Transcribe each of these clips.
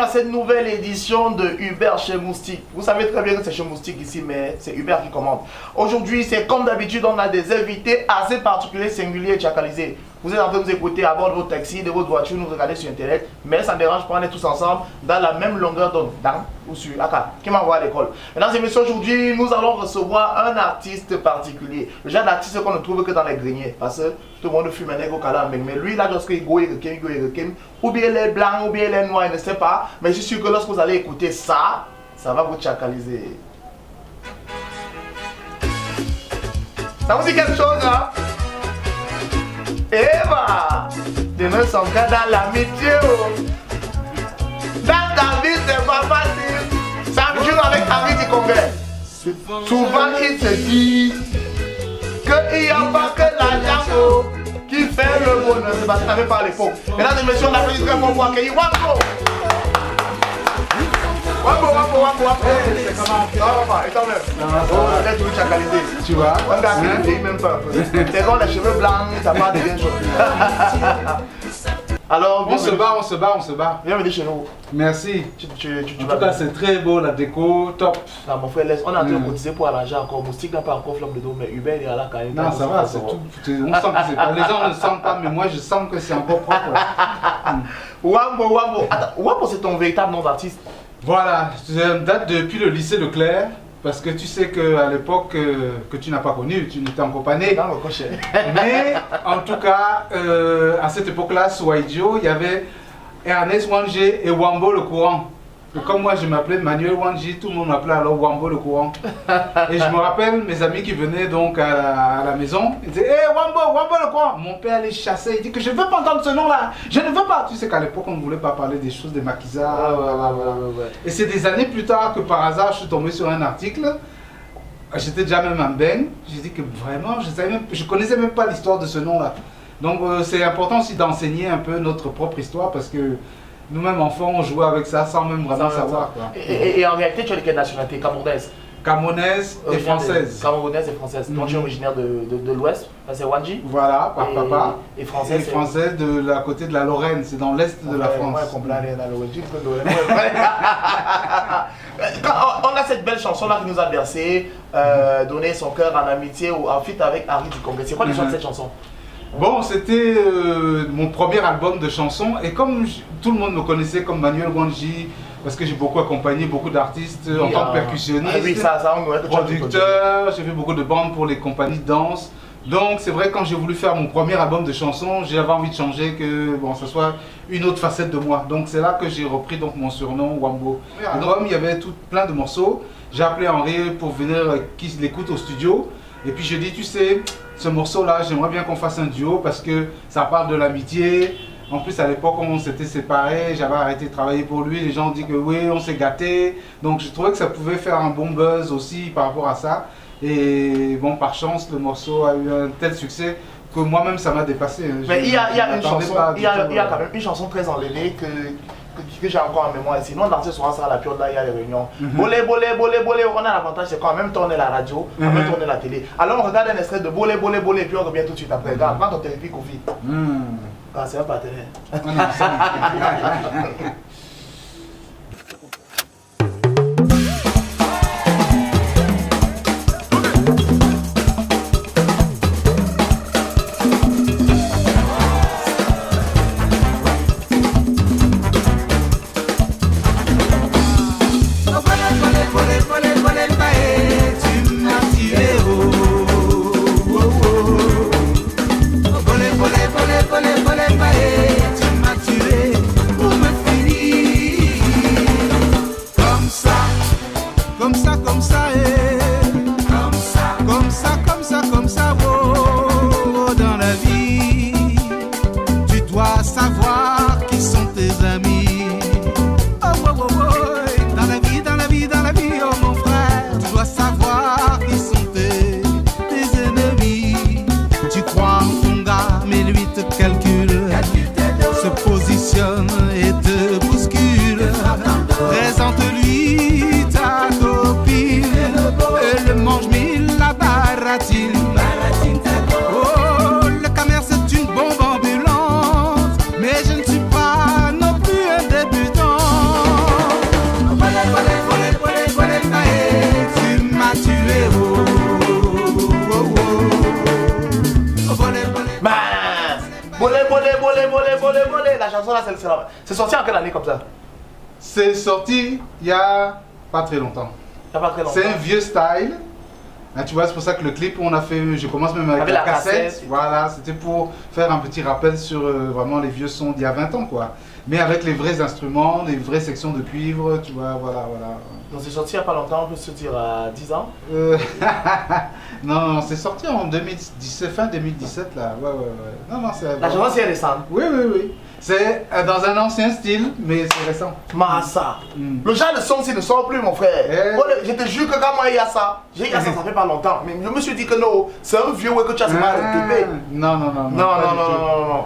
à cette nouvelle édition de Hubert chez Moustique. Vous savez très bien que c'est chez Moustique ici, mais c'est Hubert qui commande. Aujourd'hui, c'est comme d'habitude, on a des invités assez particuliers, singuliers et chacalisés. Vous êtes en train de nous écouter à bord de votre taxi, de votre voiture, nous regarder sur Internet, mais ça ne dérange pas, on est tous ensemble dans la même longueur d'onde, dans ou sur Aka, qui m'envoie à l'école. Mesdames et messieurs, aujourd'hui, nous allons recevoir un artiste particulier. Le genre d'artiste qu'on ne trouve que dans les greniers, parce que tout le monde fume un égo calam, mais lui, là, lorsqu'il go, ou bien les blancs, ou bien les noirs, il ne sait pas, mais je suis sûr que lorsque vous allez écouter ça, ça va vous chacaliser. Ça vous dit quelque chose, hein? Eva, demain son cas dans l'amitié. Dans ta vie, c'est pas facile. Ça me joue avec Harry du Congrès. Souvent, il se dit qu'il n'y a pas que l'argent qui fait le bonheur. C'est parce que tu n'avais pas à l'époque. Mesdames et messieurs, on applaudit très fort pour accueillir Wambo. Wambo. C'est comment? Ça va pas, et quand même. On est toujours chacalisé. Tu vois? On a même pas un peu. C'est quand les cheveux blancs, ça part de bien chaud. Alors, on se bat. Bienvenue chez nous. Merci. En tout cas, c'est très beau, la déco, top. Non, mon frère, on est en train de cotiser pour arranger encore. Moustique n'a pas encore flamme de dos, mais Hubert est là quand même. Non, ça va, c'est tout. On sent que c'est pas. Les gens ne le sentent pas, mais moi je sens que c'est encore propre. Wambo. Attends, Wambo, c'est ton véritable nom d'artiste? Voilà, ça date depuis le lycée Leclerc. Parce que tu sais qu'à l'époque que tu n'as pas connu, tu n'étais encore pas né. Mais en tout cas, à cette époque-là, sous Waïdio, il y avait Ernest Wangé et Wambo le courant. Et comme moi je m'appelais Manuel Wangé, tout le monde m'appelait alors Wambo le courant. Et je me rappelle mes amis qui venaient donc à la maison, ils disaient hey, Wambo le courant. Mon père les chassait, il dit que je ne veux pas entendre ce nom-là, je ne veux pas. Tu sais qu'à l'époque on ne voulait pas parler des choses des maquisards. Et c'est des années plus tard que par hasard je suis tombé sur un article. J'étais déjà même en baigne, j'ai dit que vraiment je connaissais même pas l'histoire de ce nom-là. Donc c'est important aussi d'enseigner un peu notre propre histoire parce que nous-mêmes enfants, on jouait avec ça sans même vraiment savoir. Et en réalité, tu es de quelle nationalité? Camerounaise? Camerounaise et française. Camerounaise et française. Donc tu es originaire de l'Ouest, c'est Wanji? Voilà, par papa. Et française? Et française de la côté de la Lorraine, c'est dans l'est de la France. On a cette belle chanson-là qui nous a bercé, donné son cœur en amitié ou en feat avec Harry du Congrès. C'est quoi l'histoire de cette chanson? Bon, c'était mon premier album de chansons et comme tout le monde me connaissait comme Manuel Wangé, parce que j'ai beaucoup accompagné beaucoup d'artistes en tant que percussionniste, producteur, j'ai fait beaucoup de bandes pour les compagnies de danse. Donc c'est vrai quand j'ai voulu faire mon premier album de chansons, j'avais envie de changer, que bon, ça soit une autre facette de moi. Donc c'est là que j'ai repris donc, mon surnom Wambo. L'album, il y avait plein de morceaux. J'ai appelé Henri pour venir qu'il l'écoute au studio. Et puis je dis, tu sais, ce morceau-là, j'aimerais bien qu'on fasse un duo parce que ça parle de l'amitié. En plus, à l'époque, on s'était séparés, j'avais arrêté de travailler pour lui. Les gens ont dit que oui, on s'est gâtés. Donc je trouvais que ça pouvait faire un bon buzz aussi par rapport à ça. Et bon, par chance, le morceau a eu un tel succès que moi-même, ça m'a dépassé. Mais il y a une chanson, il y a quand même une chanson très enlevée que j'ai encore en mémoire ici. Nous, on dansait souvent ça à la période là, il y a les réunions. Bolé, on a l'avantage, c'est qu'en même temps on est la radio, en même temps on est la télé. Alors on regarde un extrait de bolé, et puis on revient tout de suite après. Regarde, prends ton téléphone, Kofi. Ah, c'est un partenaire. Et te bouscule, présente-lui ta copine. chanson là, c'est sorti en quelle année comme ça? C'est sorti il y a pas très longtemps. Il y a pas très longtemps. C'est un vieux style. Hein, tu vois, c'est pour ça que le clip, on a fait, je commence même avec la cassette. Voilà, c'était pour faire un petit rappel sur vraiment les vieux sons d'il y a 20 ans, quoi. Mais avec les vrais instruments, les vraies sections de cuivre, tu vois, voilà. Donc c'est sorti il n'y a pas longtemps, on peut se dire à 10 ans Non, c'est sorti en 2017, fin 2017, là. Ouais. Non, c'est... La chanson, c'est récente. Oui. C'est dans un ancien style, mais c'est récent. Massa. Le genre de son, ne sort plus, mon frère. Je te jure que quand moi il y a ça, ça fait pas longtemps. Mais je me suis dit que non, c'est un vieux que tu as mal occupé. Non.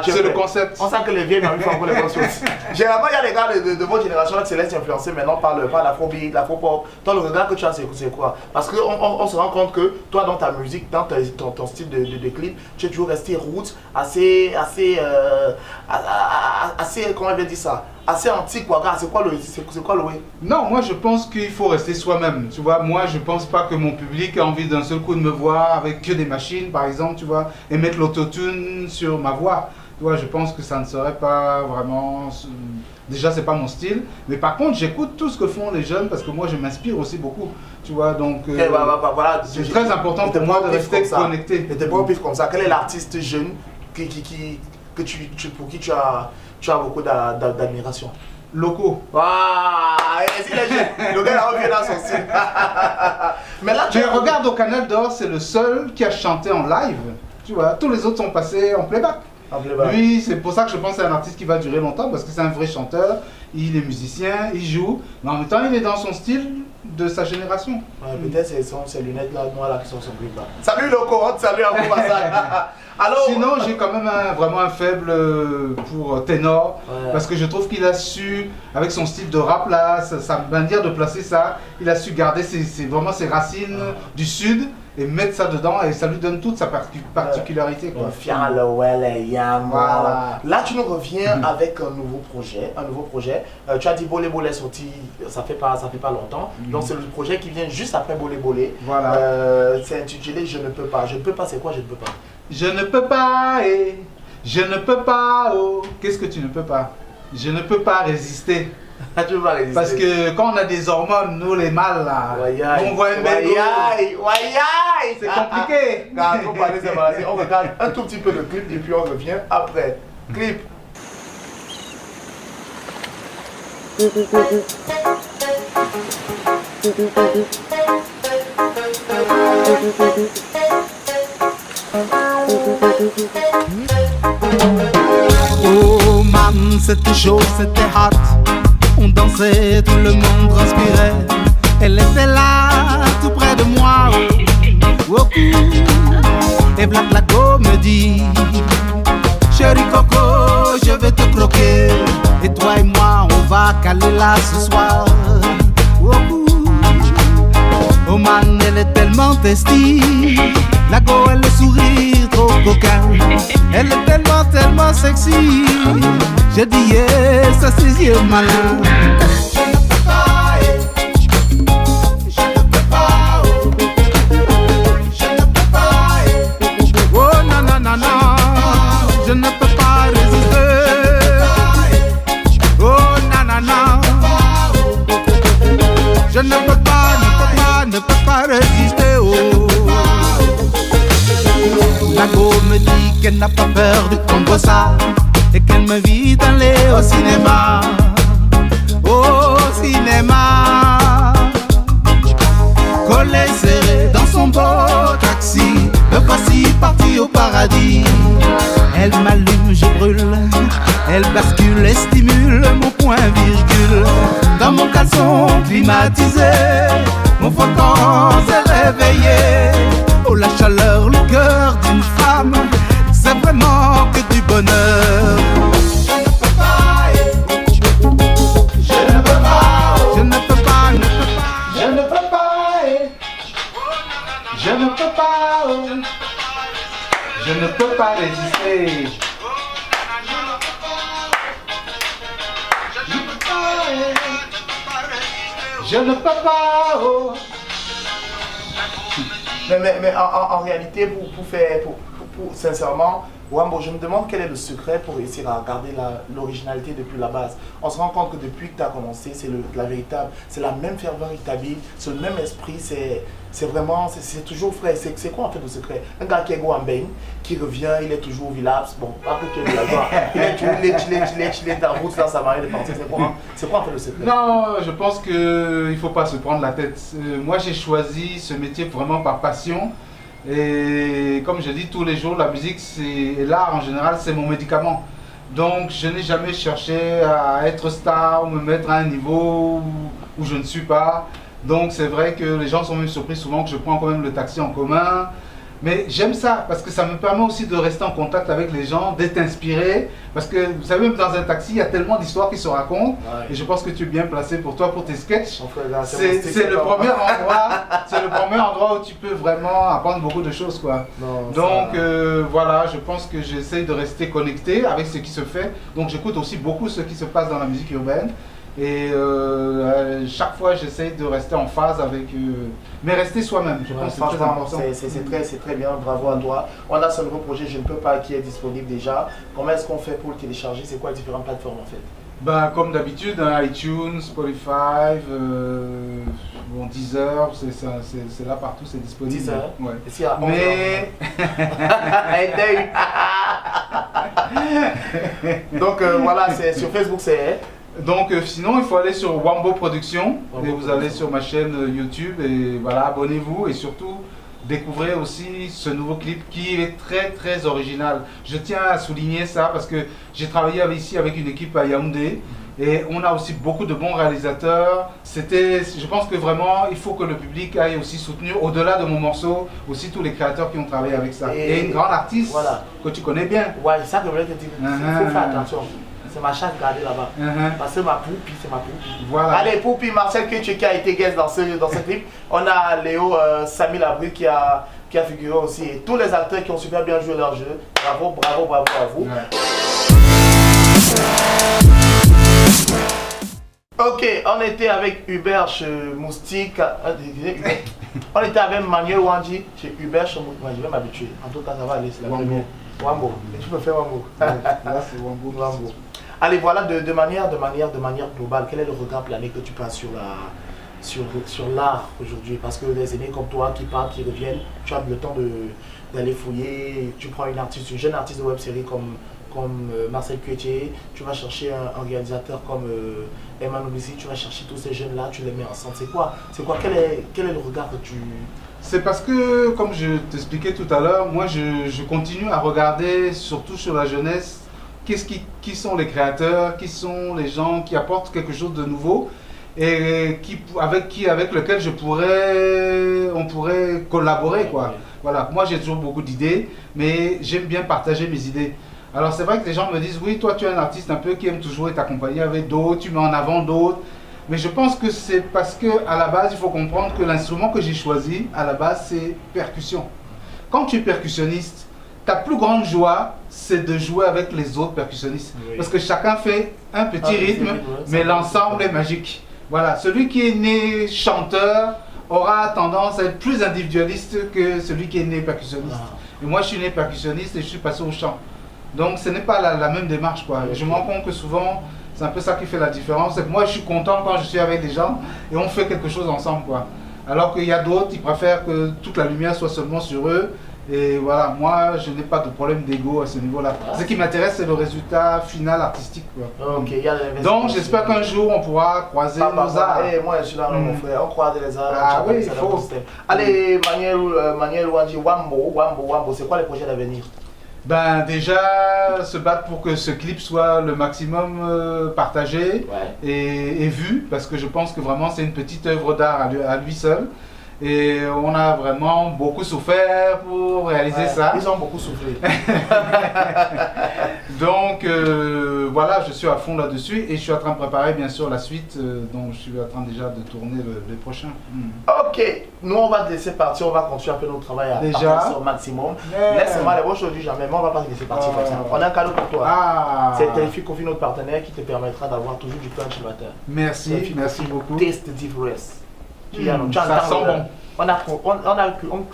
C'est le concept. On sent que les vieux n'ont pas encore les bonnes choses. Généralement, il y a les gars de votre génération qui se laissent influencer maintenant par l'afrobeat, l'afropop. Toi, le regard que tu as, c'est quoi? Parce qu'on se rend compte que toi, dans ta musique, dans ton style de clip, tu es toujours resté roots, assez comment on va dire ça, assez antique quoi. C'est quoi le way? Non, moi je pense qu'il faut rester soi-même, tu vois. Moi je pense pas que mon public a envie d'un seul coup de me voir avec que des machines par exemple, tu vois, et mettre l'autotune sur ma voix. Tu vois, je pense que ça ne serait pas vraiment... Déjà c'est pas mon style, mais par contre j'écoute tout ce que font les jeunes parce que moi je m'inspire aussi beaucoup, tu vois. Donc voilà, c'est très important pour moi de rester connecté. Et t'es pas au pif comme ça. Quel est l'artiste jeune pour qui tu as beaucoup d'admiration? Loco. Est-ce qu'il est jeune? Le gars là revient dans son style. Mais là tu regardes au Canal d'Or, c'est le seul qui a chanté en live, tu vois. Tous les autres sont passés en playback. Lui, c'est pour ça que je pense que c'est un artiste qui va durer longtemps parce que c'est un vrai chanteur, il est musicien, il joue, mais en même temps il est dans son style de sa génération. Peut-être c'est ces lunettes là, noires là qui sont son clip là. Salut Loco, salut à vous passage. Alors, sinon j'ai quand même vraiment un faible pour Ténor, parce que je trouve qu'il a su, avec son style de rap là, sa manière de placer ça, il a su garder vraiment ses racines du sud et mettre ça dedans et ça lui donne toute sa particularité. Voilà. Là tu nous reviens avec un nouveau projet. Tu as dit Bolé Bolé sorti, ça fait pas longtemps. Donc c'est le projet qui vient juste après Bolé Bolé. Voilà. C'est intitulé Je ne peux pas. Je ne peux pas, c'est quoi je ne peux pas? Je ne peux pas, je ne peux pas, oh. Qu'est-ce que tu ne peux pas? Je ne peux pas résister. Tu peux pas résister. Parce que quand on a des hormones, nous les mâles là, on voit un bébé. C'est compliqué. On regarde un tout petit peu le clip et puis on revient après. Clip. Oh man, c'était chaud, c'était hot. On dansait, tout le monde transpirait. Elle était là, tout près de moi. Oh, et Black Lago me dit: chérie Coco, je vais te croquer. Et toi et moi, on va caler là ce soir. Oh man, elle est tellement testy. Lago, elle le sourire trop coquin. Elle est tellement sexy. J'ai dit yes, ça c'est yeux malin. Je ne peux pas, je ne peux pas, je ne peux pas, oh non, je ne peux pas résister. Oh non, je ne peux pas résister. Oh. Lago me dit qu'elle n'a pas peur du Congossa et qu'elle m'invite à aller au cinéma. Au cinéma, collé serré dans son beau taxi, me voici parti au paradis. Elle m'allume, je brûle, elle bascule et stimule mon point virgule. Dans mon caleçon climatisé, mon flocon s'est réveillé. Oh la chaleur, le cœur d'une femme, c'est vraiment que du bonheur. Je ne peux pas, je ne peux pas, je ne peux pas, je ne peux pas, je ne peux pas résister. Je ne peux pas, oh. Mais en réalité, sincèrement, Wambo, je me demande quel est le secret pour réussir à garder l'originalité depuis la base. On se rend compte que depuis que tu as commencé, c'est la véritable, c'est la même ferveur qui t'habite, c'est le même esprit, c'est vraiment, c'est toujours frais. C'est quoi en fait le secret? Un gars qui est Guambeng, qui revient, il est toujours village, bon, après qu'il est là-bas, il est dans la route, là, ça va aller de partir. C'est quoi en fait le secret? Non, je pense qu'il ne faut pas se prendre la tête. Moi, j'ai choisi ce métier vraiment par passion. Et comme je dis tous les jours, la musique et l'art en général, c'est mon médicament. Donc je n'ai jamais cherché à être star ou me mettre à un niveau où je ne suis pas. Donc c'est vrai que les gens sont même surpris souvent que je prends quand même le taxi en commun. Mais j'aime ça parce que ça me permet aussi de rester en contact avec les gens, d'être inspiré. Parce que vous savez, même dans un taxi, il y a tellement d'histoires qui se racontent. Ouais. Et je pense que tu es bien placé pour toi, pour tes sketchs. C'est le premier endroit où tu peux vraiment apprendre beaucoup de choses, quoi. Non, donc voilà, je pense que j'essaie de rester connecté avec ce qui se fait. Donc j'écoute aussi beaucoup ce qui se passe dans la musique urbaine. Et chaque fois, j'essaie de rester en phase avec mais rester soi-même. Je pense que c'est très important. C'est très bien, bravo à toi. On a ce nouveau projet, je ne peux pas, qui est disponible déjà. Comment est-ce qu'on fait pour le télécharger? C'est quoi les différentes plateformes en fait? Ben, comme d'habitude, hein, iTunes, Spotify, bon, Deezer, c'est là partout, c'est disponible. Deezer, ouais. Mais... Donc voilà, sur Facebook c'est... Donc sinon il faut aller sur Wambo Production et vous allez sur ma chaîne YouTube et voilà, abonnez-vous et surtout découvrez aussi ce nouveau clip qui est très très original. Je tiens à souligner ça parce que j'ai travaillé ici avec une équipe à Yaoundé et on a aussi beaucoup de bons réalisateurs. Je pense que vraiment il faut que le public aille aussi soutenir au-delà de mon morceau aussi tous les créateurs qui ont travaillé avec ça. Et une grande artiste que tu connais bien. Ouais, c'est ça que je voulais te dire. Il faut faire attention. C'est ma chatte gardée là-bas. Parce que ma poupie, c'est ma poupie. Voilà. Allez, poupie, Marcel Ketche qui a été guest dans ce clip. On a Léo Samy Labru qui a figuré aussi. Et tous les acteurs qui ont super bien joué leur jeu. Bravo, bravo, bravo à vous. Ouais. Ok, on était avec Hubert chez Moustique. On était avec Manuel Wandji chez Hubert chez Moustique. Je vais m'habituer. En tout cas, ça va aller. C'est la première. Wambo. Et tu peux faire Wambo. Là, c'est Wambo. Wambo. Allez, voilà, de manière globale, quel est le regard plané que tu passes sur l'art aujourd'hui? Parce que des aînés comme toi qui partent, qui reviennent, tu as le temps d'aller fouiller, tu prends une jeune artiste de web-série comme Marcel Ketche, tu vas chercher un réalisateur comme Emmanuel Bissi, tu vas chercher tous ces jeunes-là, tu les mets ensemble. C'est quoi quel est le regard que tu... C'est parce que, comme je t'expliquais tout à l'heure, moi je continue à regarder, surtout sur la jeunesse, qui sont les créateurs, qui sont les gens qui apportent quelque chose de nouveau et avec lequel on pourrait collaborer, quoi. Voilà, moi j'ai toujours beaucoup d'idées, mais j'aime bien partager mes idées. Alors c'est vrai que les gens me disent, oui, toi tu es un artiste un peu qui aime toujours t'accompagner avec d'autres, tu mets en avant d'autres. Mais je pense que c'est parce qu'à la base, il faut comprendre que l'instrument que j'ai choisi, à la base, c'est percussion. Quand tu es percussionniste, ta plus grande joie, c'est de jouer avec les autres percussionnistes. Oui. Parce que chacun fait un petit rythme, mais l'ensemble est magique. Voilà, celui qui est né chanteur aura tendance à être plus individualiste que celui qui est né percussionniste. Et moi, je suis né percussionniste et je suis passé au chant. Donc, ce n'est pas la même démarche, quoi. Je me rends compte que souvent, c'est un peu ça qui fait la différence. C'est que moi, je suis content quand je suis avec des gens et on fait quelque chose ensemble, quoi. Alors qu'il y a d'autres qui préfèrent que toute la lumière soit seulement sur eux. Et voilà, moi, je n'ai pas de problème d'ego à ce niveau-là. Ce qui m'intéresse, c'est le résultat final artistique, quoi. Donc, j'espère qu'un jour, on pourra croiser nos arts. Moi, je suis là, mon frère. On croise les arts. Ah oui, il faut. Allez, Manuel Wandji, Wambo, c'est quoi les projets d'avenir? Ben déjà, se battre pour que ce clip soit le maximum partagé et vu, parce que je pense que vraiment c'est une petite œuvre d'art à lui seul. Et on a vraiment beaucoup souffert pour réaliser ça. Ils ont beaucoup souffert. Donc voilà, je suis à fond là-dessus et je suis en train de préparer bien sûr la suite. Donc je suis en train déjà de tourner le prochain. Ok, nous on va te laisser partir, on va continuer un peu notre travail au maximum. Laisse-moi les aujourd'hui jamais, mais on va pas te laisser partir comme ça. On a un cadeau pour toi. C'est Telefi Kofi, notre partenaire, qui te permettra d'avoir toujours du punch le matin. Merci, merci beaucoup. Taste Difference. Ça sent bon. On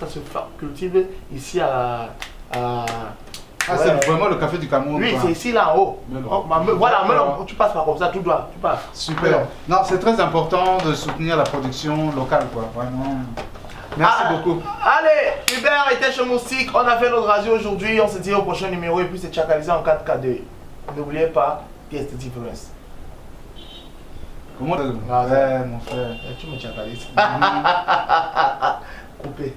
se cultive ici à Ah, c'est vraiment le café du Cameroun. Oui, c'est ici là en haut. Voilà, tu passes par comme ça, tout droit, tu passes. Super. Non, c'est très important de soutenir la production locale, quoi. Vraiment. Merci beaucoup. Allez, Hubert était chez Moustique. On a fait notre radio aujourd'hui. On se dit au prochain numéro et puis c'est Tchakalisé en 4K2. N'oubliez pas, pièce de différence. Comment ouais, mon frère. Tu me tchakalises. Coupé.